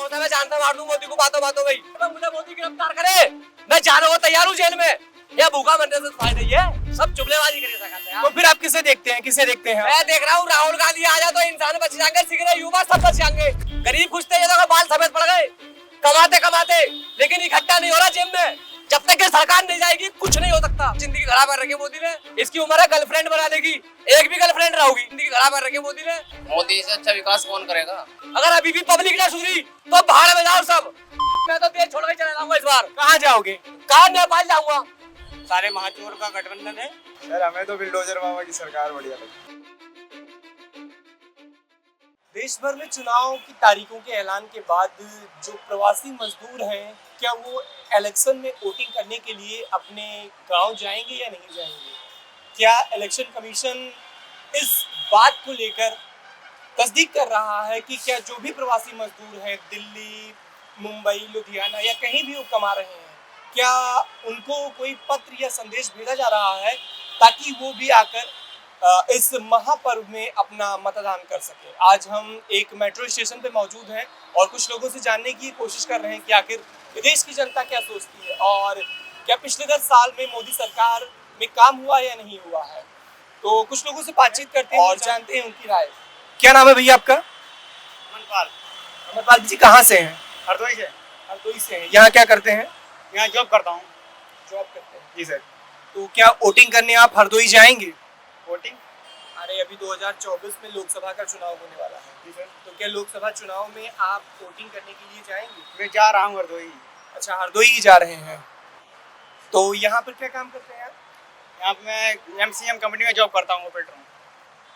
सोचा मैं जानता मार दूं मोदी को बातों बातों में। मुझे मोदी गिरफ्तार करे, मैं जाने को तैयार हूँ जेल में। ये भूखा मरने से फायदा ही है, सब चुगलेबाजी कर सकते हैं। तो फिर आप किसे देखते हैं, किसे देखते हैं? मैं देख रहा हूँ राहुल गांधी आ जाए तो इंसान बच जाएंगे, सिगरेट युवा सब बच जाएंगे। गरीब खुश थे, ये तो बाल सफेद पड़ गए कमाते कमाते, लेकिन इकट्ठा नहीं हो रहा जेब में। जब तक ये सरकार नहीं जाएगी कुछ नहीं हो सकता। जिंदगी खराब कर रखी है मोदी ने। इसकी उम्र है गर्लफ्रेंड बना लेगी, एक भी गर्लफ्रेंड रहोगी। जिंदगी खराब कर रखी है मोदी ने। मोदी से अच्छा विकास कौन करेगा? अगर अभी भी पब्लिक ना सुधरी तो भाड़ में जाओ सब। मैं तो देश छोड़ के चला जाऊंगा इस बार। कहाँ जाओगे? कहाँ नेपाल जाऊंगा। सारे महाचोर का गठबंधन है। सर हमें तो बुलडोजर बाबा की सरकार बढ़िया लगती है। देश भर में चुनाव की तारीखों के ऐलान के बाद जो प्रवासी मजदूर हैं, क्या वो इलेक्शन में वोटिंग करने के लिए अपने गांव जाएंगे या नहीं जाएंगे? क्या इलेक्शन कमीशन इस बात को लेकर तस्दीक कर रहा है कि क्या जो भी प्रवासी मजदूर हैं दिल्ली, मुंबई, लुधियाना या कहीं भी वो कमा रहे हैं, क्या उनको कोई पत्र या संदेश भेजा जा रहा है ताकि वो भी आकर इस महापर्व में अपना मतदान कर सके? आज हम एक मेट्रो स्टेशन पे मौजूद हैं और कुछ लोगों से जानने की कोशिश कर रहे हैं कि आखिर देश की जनता क्या सोचती है और क्या पिछले 10 साल में मोदी सरकार में काम हुआ या नहीं हुआ है। तो कुछ लोगों से बातचीत करते हैं और जानते हैं उनकी राय। क्या नाम है भैया आपका? अमरपाल। अमरपाल जी कहाँ से हैं? हरदोई से। हरदोई से हैं। यहाँ क्या करते हैं? यहाँ जॉब करता हूँ। जॉब करते हैं। जी सर। तो क्या वोटिंग करने आप हरदोई जाएंगे? वोटिंग? अरे अभी 2024 में लोकसभा का चुनाव होने वाला है। जी सर। तो क्या लोकसभा चुनाव में आप वोटिंग करने के लिए जाएंगे? मैं जा रहा हूँ हरदोई। अच्छा, हरदोई ही जा रहे हैं। तो यहाँ पर क्या काम करते हैं आप? यहाँ पे मैं MCM कंपनी में जॉब करता हूँ, ऑपरेटर हूँ।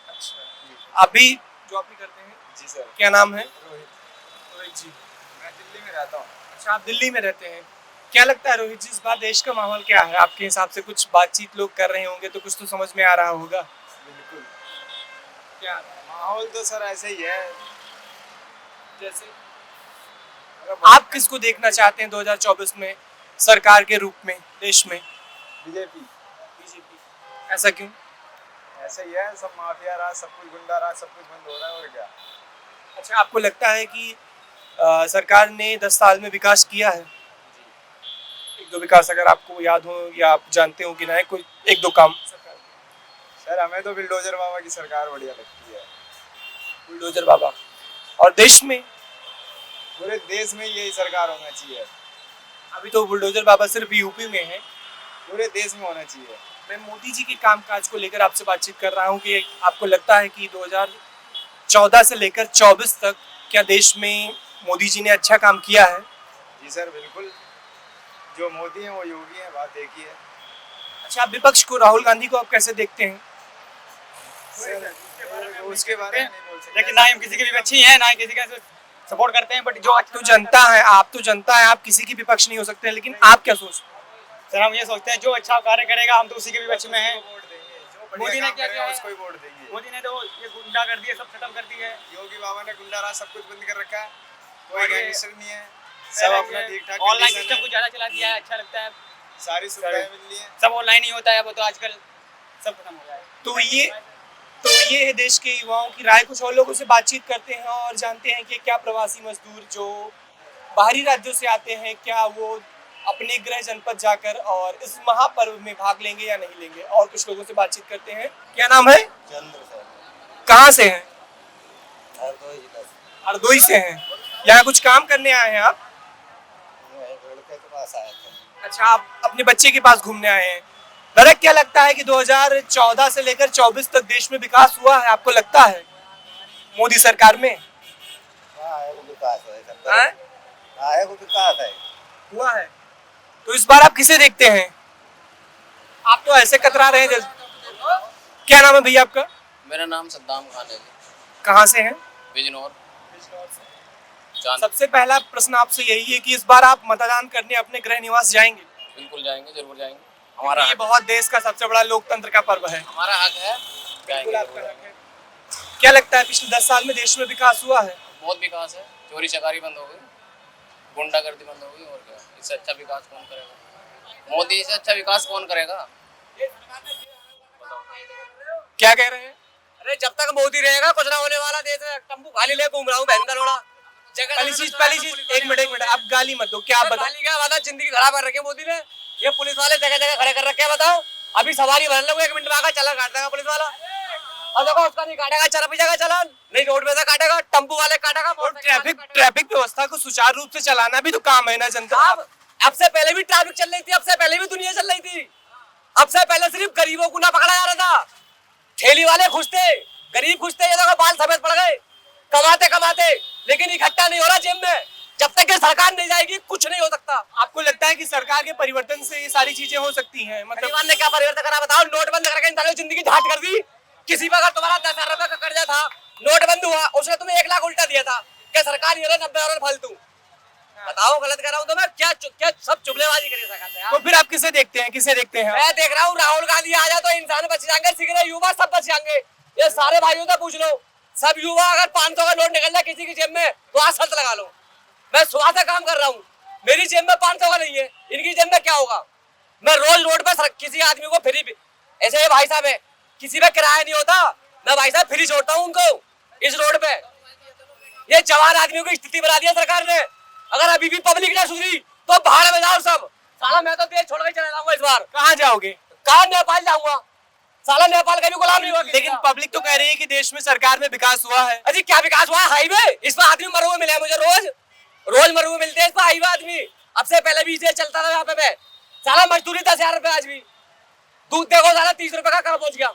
अच्छा, आप भी जॉब भी करते हैं? जी सर। क्या नाम है? रोहित जी। मैं दिल्ली में रहता हूँ। अच्छा, आप दिल्ली में रहते हैं। क्या लगता है रोहित जी, इस बार देश का माहौल क्या है आपके हिसाब से? कुछ बातचीत लोग कर रहे होंगे तो कुछ तो समझ में आ रहा होगा। बिल्कुल। क्या माहौल तो सर ऐसे ही है। जैसे आप किसको देखना चाहते हैं 2024 में सरकार के रूप में देश में? बीजेपी। बीजेपी। ऐसा क्यों? ऐसे ही है, सब माफिया राज, सब कुछ गुंडा राज, सब कुछ बंद हो रहा है और क्या। अच्छा, आपको लगता है कि सरकार ने 10 साल में विकास किया है? एक दो विकास अगर आपको याद हो या आप जानते हो कि ना, कोई एक दो काम। सर हमें तो बुलडोजर बाबा की सरकार बढ़िया लगती है। बुलडोजर बाबा। और देश में? पूरे देश में यही सरकार होना चाहिए। अभी तो बुलडोजर बाबा सिर्फ यूपी में है। पूरे देश में होना चाहिए। मैं मोदी जी के कामकाज को लेकर आपसे बातचीत कर रहा हूँ कि आपको लगता है कि 2014 से लेकर 24 तक क्या देश में मोदी जी ने अच्छा काम किया है? जी सर बिल्कुल। जो मोदी हैं वो योगी हैं, बात एक ही है। अच्छा, आप विपक्ष को, राहुल गांधी को आप कैसे देखते हैं? उसके बारे में नहीं बोल सकते। लेकिन ना ही हम किसी के विपक्षी हैं, ना ही किसी का सपोर्ट करते हैं, बट जो तो जनता है, आप तो जनता है, आप किसी की विपक्ष नहीं हो सकते हैं, लेकिन आप क्या सोचते हैं? सर हम ये सोचते हैं जो अच्छा कार्य करेगा हम तो उसी के विपक्ष में हैं। मोदी ने क्या किया है? उसको ही वोट देंगे। मोदी ने तो ये गुंडा कर दिया, सब खत्म कर दिया है। योगी बाबा ने गुंडा राज सब कुछ बंद कर रखा है। कोई और ये गैंगस्टर नहीं है, सब अपना ठीक ठाक ऑनलाइन सिस्टम को ज्यादा चला दिया है, अच्छा लगता है। सारी सुविधाएं मिल रही हैं। सब ऑनलाइन ही होता है, वो तो आजकल सब खत्म हो गया है। तो ये है देश के युवाओं की राय। कुछ और लोगों से बातचीत करते हैं और जानते हैं कि क्या प्रवासी मजदूर जो बाहरी राज्यों से आते हैं, क्या वो अपने गृह जनपद जाकर और इस महापर्व में भाग लेंगे या नहीं लेंगे। और कुछ लोगों से बातचीत करते हैं। क्या नाम है? चंद्र सर। कहाँ से हैं? हरदोई से हैं। यहाँ कुछ काम करने आए हैं आप? लड़के के पास आए थे। अच्छा, आप अपने बच्चे के पास घूमने आए हैं। दादा, क्या लगता है कि 2014 से लेकर 24 तक देश में विकास हुआ है? आपको लगता है मोदी सरकार में? विकास हाँ? है विकास है। हुआ है। तो इस बार आप किसे देखते हैं? आप तो ऐसे कतरा रहे हैं जैसे। क्या नाम है भैया आपका? मेरा नाम सद्दाम खान है। कहाँ से हैं? बिजनौर। सबसे पहला प्रश्न आपसे यही है कि इस बार आप मतदान करने अपने गृह निवास जाएंगे? बिल्कुल जाएंगे, जरूर जाएंगे। हमारा ये बहुत देश का सबसे बड़ा लोकतंत्र का पर्व है। हमारा हक है, बिल्कुल आपका हक है। क्या लगता है पिछले 10 साल में देश में विकास हुआ है? बहुत विकास है। चोरी चकारी बंद हो गई, गुंडागर्दी बंद हो गई, और क्या। इससे अच्छा विकास कौन करेगा? मोदी से अच्छा विकास कौन करेगा? क्या कह रहे हैं? अरे जब तक मोदी रहेगा कुछ ना होने वाला। देश में तंबू खाली ले घूम रहा हूँ बहन का लोड़ा। पहली चीज एक मिनट आप गाली मत दो, क्या आप बताओ। गाली क्या बता, जिंदगी खराब कर रखी है मोदी ने। ये पुलिस वाले जगह जगह खड़े कर रखे हैं, बताओ। अभी सवारी भर लो, 1 मिनट में आकर चलान काट देगा पुलिस वाला। और देखो उसका नहीं काटेगा चरपीजा का चालान, नहीं रोड में से काटेगा, टेम्पू वाले काटेगा। और ट्रैफिक व्यवस्था को सुचारू रूप से चलाना भी तो काम है ना जनता। अब से पहले भी ट्रैफिक चल रही थी, अब से पहले भी दुनिया चल रही थी। अब से पहले सिर्फ गरीबों को ना पकड़ा जा रहा था, ठेली वाले खुश थे, गरीब खुश थे। ये देखो बाल सफेद पड़ गए, कमाते कमाते, लेकिन इकट्ठा नहीं हो रहा जेब में। जब तक ये सरकार नहीं जाएगी कुछ नहीं हो सकता। आपको लगता है कि सरकार के परिवर्तन से ये सारी चीजें हो सकती हैं? मतलब परिवार ने क्या परिवर्तन करा बताओ? नोट बंद करके इंसान की जिंदगी झाट कर दी। किसी पर अगर तुम्हारा 10,000 रुपए का कर्जा था, नोट बंद हुआ, उसने तुम्हें 1 लाख उल्टा दिया था, क्या सरकार ये 90,000 फालतू? बताओ गलत कर रहा हूँ तो मैं क्या सब चुगलेबाजी करिए सरकार। तो फिर आप किसे देखते हैं, किसे देखते हैं? मैं देख रहा हूँ राहुल गांधी आ जाए तो इंसान बच जाएंगे, सिगरेट युवा सब बच जाएंगे। ये सारे भाइयों से पूछ लो, सब युवा अगर 500 का नोट निकल जाए किसी की जेब में तो आज शर्त लगा लो। मैं सुबह से काम कर रहा हूँ, मेरी जेब में 500 का नहीं है, इनकी जेब में क्या होगा? मैं रोज रोड पर किसी आदमी को फ्री, ऐसे ये भाई साहब है, किसी पे किराया नहीं होता, मैं भाई साहब फ्री छोड़ता हूँ उनको इस रोड पे। ये जवान आदमियों की स्थिति बना दी है सरकार ने। अगर अभी भी पब्लिक ना सुधरी तो भाड़ में जाओ सब। साला मैं तो देश छोड़ के चला जाऊंगा इस बार। कहाँ जाओगे? कहाँ? नेपाल जाऊंगा। साला नेपाल का भी गुलाम नहीं हुआ। लेकिन पब्लिक तो कह रही है कि देश में सरकार में विकास हुआ है। अजी क्या विकास हुआ? हाईवे, इस पर आदमी मरे हुए मिले मुझे, रोज मरे हुए मिलते हैं इस पर हाईवे आदमी। अब से पहले भी इसे चलता था यहाँ पे। मैं साला मजदूरी 10,000 रुपए, आज भी दूध देखो साला 30 रुपए का कर पहुंच गया।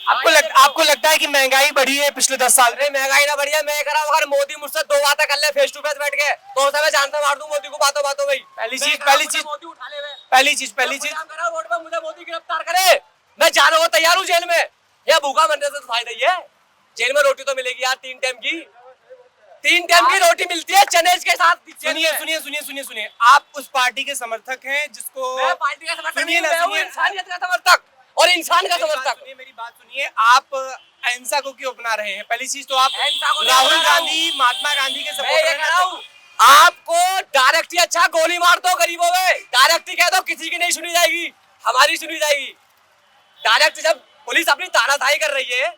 आपको लगता है कि महंगाई बढ़ी है पिछले 10 साल में? महंगाई ना बढ़ी है, मैं कह रहा हूँ अगर मोदी मुझसे 2 बातें कर ले फेस टू फेस बैठ के तो उसे मैं जानता मार दूं मोदी को बातों बातों में। पहली चीज मोदी उठा ले। रोड पे मुझे मोदी गिरफ्तार करे, मैं जाने को तैयार हूँ जेल में। या भूखा मरने से तो फायदा ही है, जेल में रोटी तो मिलेगी यार, 3 टाइम की रोटी मिलती है चने के साथ। सुनिए, आप उस पार्टी के समर्थक हैं जिसको मैं पार्टी का समर्थक नहीं, मैं हूं इंसानियत का समर्थक और इंसान का समर्थक। मेरी बात सुनिए, आप अहिंसा को क्यों अपना रहे हैं? पहली चीज तो आप राहुल गांधी, महात्मा गांधी के सपोर्टर हैं। आपको डायरेक्ट ही अच्छा गोली मार दो गरीबों में, डायरेक्ट ही कह दो किसी की नहीं सुनी जाएगी, हमारी सुनी जाएगी। डायरेक्ट जब पुलिस अपनी तानाशाही कर रही है,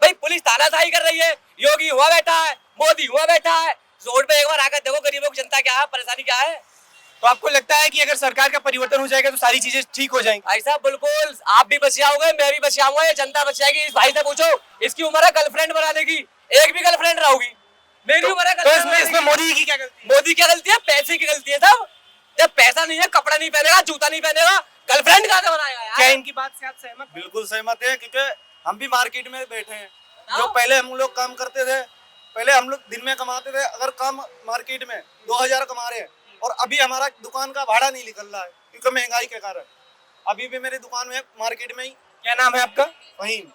भाई पुलिस तानाशाही कर रही है, योगी हुआ बैठा है, मोदी हुआ बैठा है, रोड पे एक बार आकर देखो गरीबों की जनता क्या है, परेशानी क्या है। तो आपको लगता है कि अगर सरकार का परिवर्तन हो जाएगा तो सारी चीजें ठीक हो जाएंगी? भाई साहब बिल्कुल, आप भी बच जाओगे, मैं भी बच जाऊंगा, ये जनता बच जाएगी। इस भाई से पूछो, इसकी उम्र है गर्लफ्रेंड बनाने की, एक भी गर्लफ्रेंड रहोगी। मेरी उम्र है तो इसमें मोदी की क्या गलती? मोदी की गलती है, पैसे की गलती है सब। जब पैसा नहीं है, कपड़ा नहीं पहनेगा, जूता नहीं पहनेगा, गर्लफ्रेंड कहाँ से बनाएगा यार? क्या इनकी बात से आप सहमत? बिल्कुल सहमत है, क्योंकि हम भी मार्केट में बैठे हैं। जो पहले हम लोग काम करते थे, पहले हम लोग दिन में कमाते थे, अगर काम मार्केट में 2,000 कमा रहे हैं, और अभी हमारा दुकान का भाड़ा नहीं निकल रहा है क्योंकि महंगाई के कारण। अभी भी मेरी दुकान में मार्केट में ही। क्या नाम है आपका? फहीम।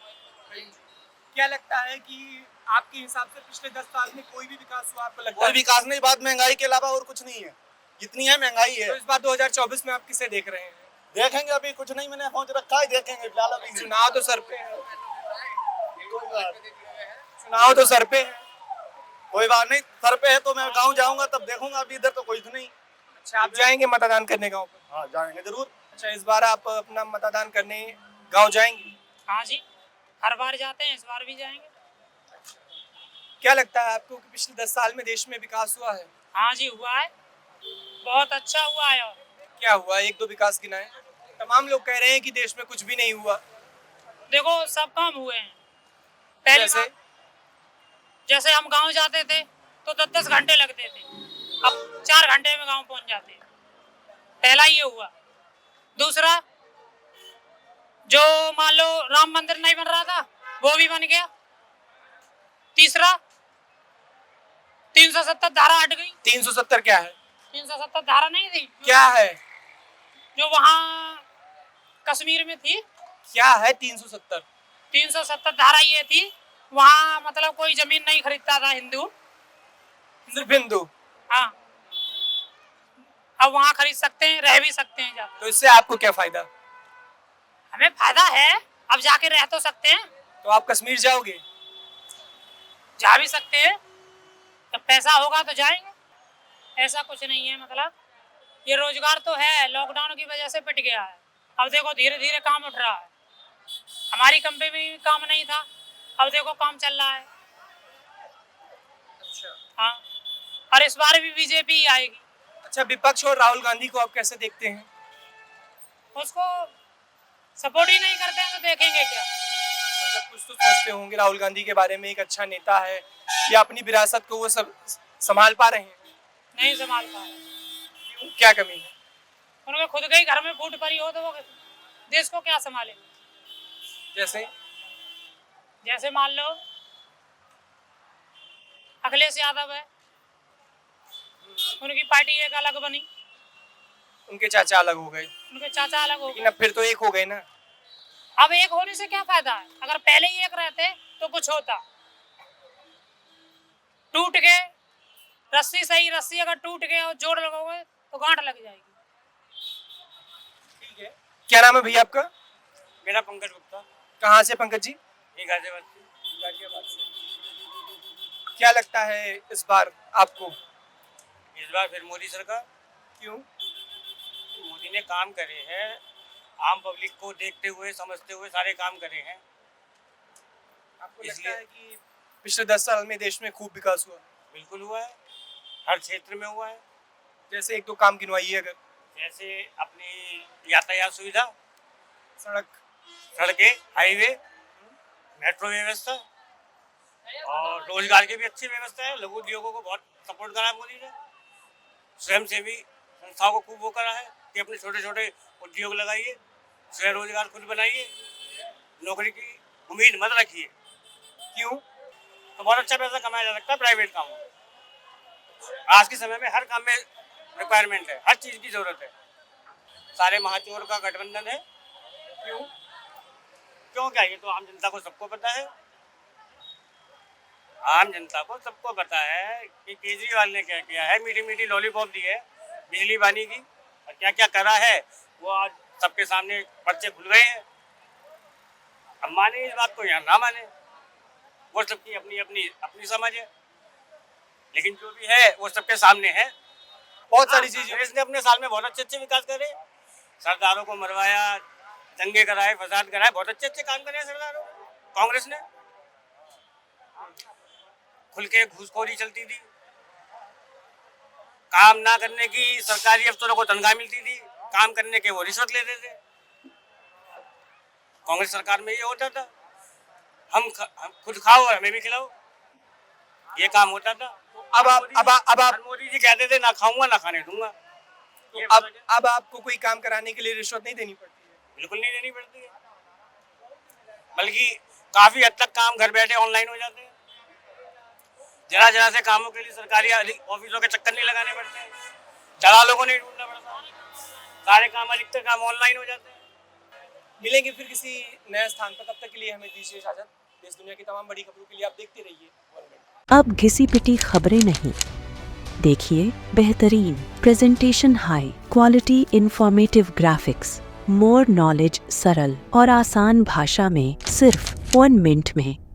क्या लगता है कि आपके हिसाब से पिछले 10 साल में कोई भी विकास हुआ? आपको लगता कोई है विकास नहीं, बात महंगाई के अलावा और कुछ नहीं है, जितनी है महंगाई है। तो इस बार 2024 में आप किसे देख रहे हैं? देखेंगे, अभी कुछ नहीं मैंने पहुंच रखा है, देखेंगे फिलहाल। अभी चुनाव तो सर पे है, चुनाव तो सर पे है। कोई बात नहीं, सर पे है तो मैं गाँव जाऊंगा तब देखूंगा, अभी इधर तो कोई तो नहीं। अच्छा, आप जाएंगे मतदान करने गाँव पे? हाँ जाएंगे जरूर। अच्छा, इस बार आप अपना मतदान करने गाँव जाएंगे? हाँ जी, हर बार जाते हैं, इस बार भी जाएंगे। क्या लगता है आपको कि पिछले 10 साल में देश में विकास हुआ है? हाँ जी हुआ है, बहुत अच्छा हुआ है। और क्या हुआ, 1-2 विकास गिनाए। तमाम लोग कह रहे हैं कि देश में कुछ भी नहीं हुआ। देखो सब काम हुए हैं। पहले जैसे हम गांव जाते थे तो 10-10 घंटे लगते थे, अब 4 घंटे में गांव पहुंच जाते हैं। पहला ये हुआ। दूसरा, जो मान लो राम मंदिर नहीं बन रहा था वो भी बन गया। तीसरा, 370 धारा हट गई। 370 क्या है? 370 धारा नहीं थी क्या है? जो वहाँ कश्मीर में थी। क्या है 370? 370 धारा ये थी, वहाँ मतलब कोई जमीन नहीं खरीदता था हिंदू, सिर्फ हिंदू। हाँ, अब वहाँ खरीद सकते हैं, रह भी सकते हैं जाकर। तो इससे आपको क्या फायदा? हमें फायदा है, अब जाके रह तो सकते हैं। तो आप कश्मीर जाओगे? जा भी सकते हैं, जब पैसा होगा तो जाएंगे। ऐसा कुछ नहीं है, मतलब ये रोजगार तो है, लॉकडाउन की वजह से पिट गया है। अब देखो धीरे धीरे काम उठ रहा है। हमारी कंपनी में भी काम नहीं था, अब देखो काम चल रहा है। हाँ, और इस बार भी बीजेपी ही आएगी। अच्छा, विपक्ष और राहुल गांधी को आप कैसे देखते हैं? उसको सपोर्ट ही नहीं करते हैं तो देखेंगे क्या। मतलब कुछ तो सोचते होंगे राहुल गांधी के बारे में, एक अच्छा नेता है, या अपनी विरासत को वो सब संभाल पा रहे हैं? नहीं संभाल पा रहे। क्यों, क्या कमी है? उनके खुद के ही घर में फूट पड़ी हो तो वो देश को क्या संभाले। जैसे मान लो अखिलेश यादव है, उनकी पार्टी एक अलग बनी, उनके चाचा अलग हो गए, उनके चाचा अलग हो लेकिन गए। अब फिर तो एक हो गए ना। अब एक होने से क्या फायदा है? अगर पहले ही एक रहते तो कुछ होता। टूट गए, रस्सी सही, रस्सी अगर टूट गए और जोड़ लगाओगे तो गांठ लग जाएगी। ठीक है, क्या नाम है भैया आपका? मेरा पंकज गुप्ता, कहाँ से पंकज जी? ये गाजियाबाद से। क्या लगता है इस बार आपको? इस बार फिर मोदी सरकार। क्यों? मोदी ने काम करे हैं, आम पब्लिक को देखते हुए समझते हुए सारे काम करे हैं। आपको लगता है कि पिछले 10 साल में देश में खूब विकास हुआ? बिल्कुल हुआ है, हर क्षेत्र में हुआ है। जैसे एक दो काम गिनवाइए अगर। जैसे अपनी यातायात सुविधा, सड़कें, हाईवे, मेट्रो व्यवस्था और रोजगार की भी अच्छी व्यवस्था है। लघु उद्योगों को बहुत सपोर्ट करा है मोदी ने। स्वयं सेवी संस्थाओं को खूब वो करा है कि अपने छोटे छोटे उद्योग लगाइए, स्वयं रोजगार खुद बनाइए, नौकरी की उम्मीद मत रखिए। क्यों? तो बहुत अच्छा पैसा कमाया जा सकता है प्राइवेट कामों में। आज के समय में हर काम में रिक्वायरमेंट है, हर चीज की जरूरत है। सारे महाचोर का गठबंधन है। क्यों? क्यों क्या? ये तो आम जनता को सबको पता है। आम जनता को सबको पता है कि केजरीवाल ने क्या किया है। मीठी मीठी लॉलीपॉप दी है बिजली पानी की, और क्या क्या करा है वो आज सबके सामने पर्चे खुल गए हैं। अब माने इस बात को या ना माने, वो सबकी अपनी अपनी अपनी समझ है, लेकिन जो भी है वो सबके सामने है। बहुत सारी चीजें इसने अपने साल में बहुत अच्छे अच्छे विकास करे, सरदारों को मरवाया, दंगे कराए, फसाद कराए, बहुत अच्छे अच्छे काम करे सरदारों। कांग्रेस ने खुल के घूसखोरी चलती थी, काम ना करने की सरकारी अफसरों को तनख्वाह मिलती थी, काम करने के वो रिश्वत लेते थे। कांग्रेस सरकार में ये होता था, हम खुद खाओ और हमें भी खिलाओ, ये काम होता था। अब आप मोदी जी कहते थे ना खाऊंगा ना खाने दूंगा। तो अब आपको कोई काम कराने के लिए रिश्वत नहीं देनी पड़ती है? बिल्कुल नहीं देनी पड़ती है, बल्कि काफी हद तक काम घर बैठे ऑनलाइन हो जाते हैं। जरा जरा से कामों के लिए सरकारी ऑफिसों के चक्कर नहीं लगाने पड़ते हैं, दलालों को नहीं ढूंढना पड़ता, सारे काम अधिकतर काम ऑनलाइन हो जाते हैं। मिलेंगे फिर किसी नए स्थान पर, तब तक के लिए हमें दीजिए इजाजत। देश दुनिया की तमाम बड़ी खबरों के लिए आप देखते रहिए। अब घिसी पिटी खबरें नहीं, देखिए बेहतरीन presentation, high quality informative graphics, more knowledge, सरल और आसान भाषा में सिर्फ 1 मिनट में।